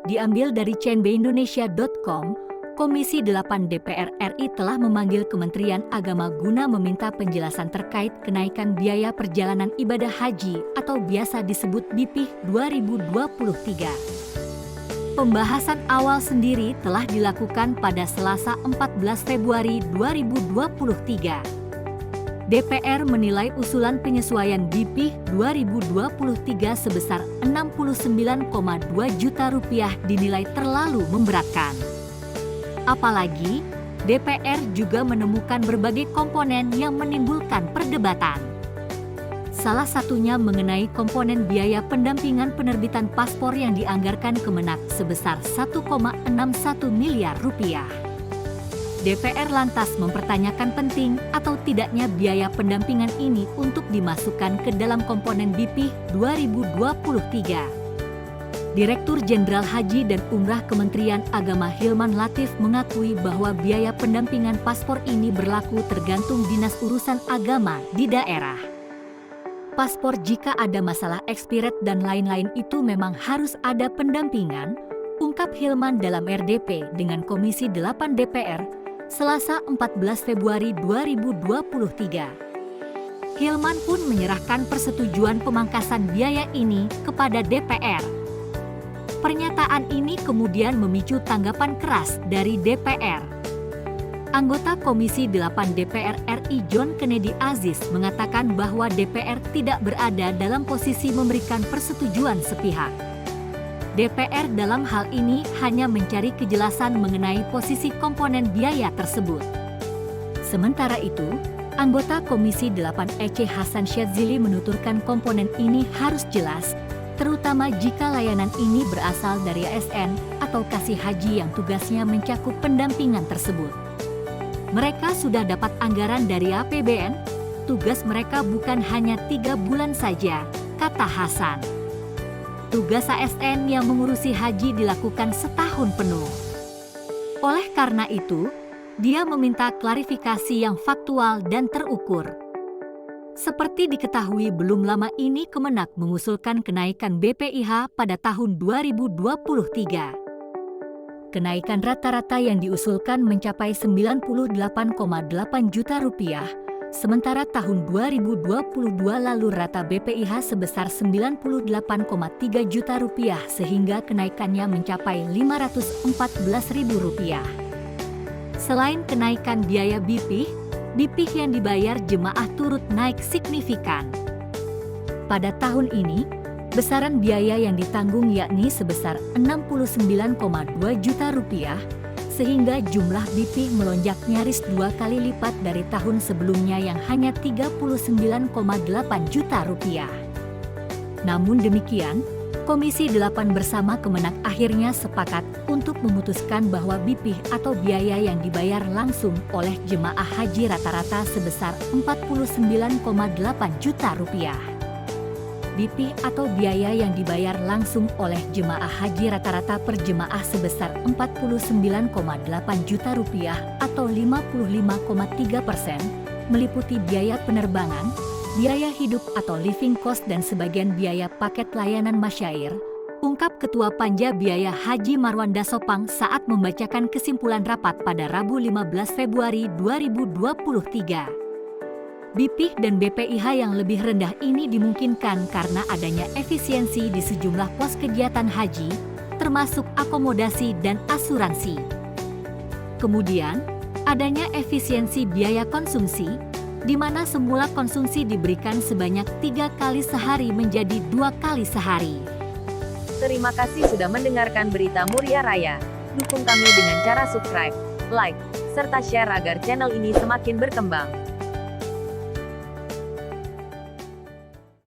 Diambil dari cnbindonesia.com, Komisi 8 DPR RI telah memanggil Kementerian Agama guna meminta penjelasan terkait kenaikan biaya perjalanan ibadah haji atau biasa disebut BIPIH 2023. Pembahasan awal sendiri telah dilakukan pada Selasa 14 Februari 2023. DPR menilai usulan penyesuaian BIPIH 2023 sebesar Rp69,2 juta dinilai terlalu memberatkan. Apalagi, DPR juga menemukan berbagai komponen yang menimbulkan perdebatan. Salah satunya mengenai komponen biaya pendampingan penerbitan paspor yang dianggarkan Kemenak sebesar Rp1,61 miliar. DPR lantas mempertanyakan penting atau tidaknya biaya pendampingan ini untuk dimasukkan ke dalam komponen BIPIH 2023. Direktur Jenderal Haji dan Umrah Kementerian Agama Hilman Latif mengakui bahwa biaya pendampingan paspor ini berlaku tergantung dinas urusan agama di daerah. Paspor jika ada masalah expired dan lain-lain itu memang harus ada pendampingan, ungkap Hilman dalam RDP dengan Komisi 8 DPR, Selasa 14 Februari 2023. Hilman pun menyerahkan persetujuan pemangkasan biaya ini kepada DPR. Pernyataan ini kemudian memicu tanggapan keras dari DPR. Anggota Komisi 8 DPR RI John Kennedy Aziz mengatakan bahwa DPR tidak berada dalam posisi memberikan persetujuan sepihak. DPR dalam hal ini hanya mencari kejelasan mengenai posisi komponen biaya tersebut. Sementara itu, anggota Komisi 8 Ece Hasan Syadzili menuturkan komponen ini harus jelas, terutama jika layanan ini berasal dari ASN atau kasih haji yang tugasnya mencakup pendampingan tersebut. Mereka sudah dapat anggaran dari APBN, tugas mereka bukan hanya 3 bulan saja, kata Hasan. Tugas ASN yang mengurusi haji dilakukan setahun penuh. Oleh karena itu, dia meminta klarifikasi yang faktual dan terukur. Seperti diketahui belum lama ini Kemenak mengusulkan kenaikan BPIH pada tahun 2023. Kenaikan rata-rata yang diusulkan mencapai Rp98,8 juta, sementara tahun 2022 lalu rata BPIH sebesar Rp98,3 juta sehingga kenaikannya mencapai Rp514.000. Selain kenaikan biaya BIPIH yang dibayar jemaah turut naik signifikan. Pada tahun ini, besaran biaya yang ditanggung yakni sebesar Rp69,2 juta, sehingga jumlah BIPIH melonjak nyaris 2 kali lipat dari tahun sebelumnya yang hanya Rp39,8 juta. Namun demikian, Komisi 8 bersama Kemenak akhirnya sepakat untuk memutuskan bahwa BIPIH atau biaya yang dibayar langsung oleh jemaah haji rata-rata sebesar Rp49,8 juta. BIPIH atau biaya yang dibayar langsung oleh jemaah haji rata-rata per jemaah sebesar Rp49,8 juta atau 55,3%, meliputi biaya penerbangan, biaya hidup atau living cost dan sebagian biaya paket layanan masyair, ungkap Ketua Panja Biaya Haji Marwan Dasopang saat membacakan kesimpulan rapat pada Rabu 15 Februari 2023. BIPIH dan BPIH yang lebih rendah ini dimungkinkan karena adanya efisiensi di sejumlah pos kegiatan haji, termasuk akomodasi dan asuransi. Kemudian, adanya efisiensi biaya konsumsi, di mana semula konsumsi diberikan sebanyak 3 kali sehari menjadi 2 kali sehari. Terima kasih sudah mendengarkan berita Muria Raya. Dukung kami dengan cara subscribe, like, serta share agar channel ini semakin berkembang.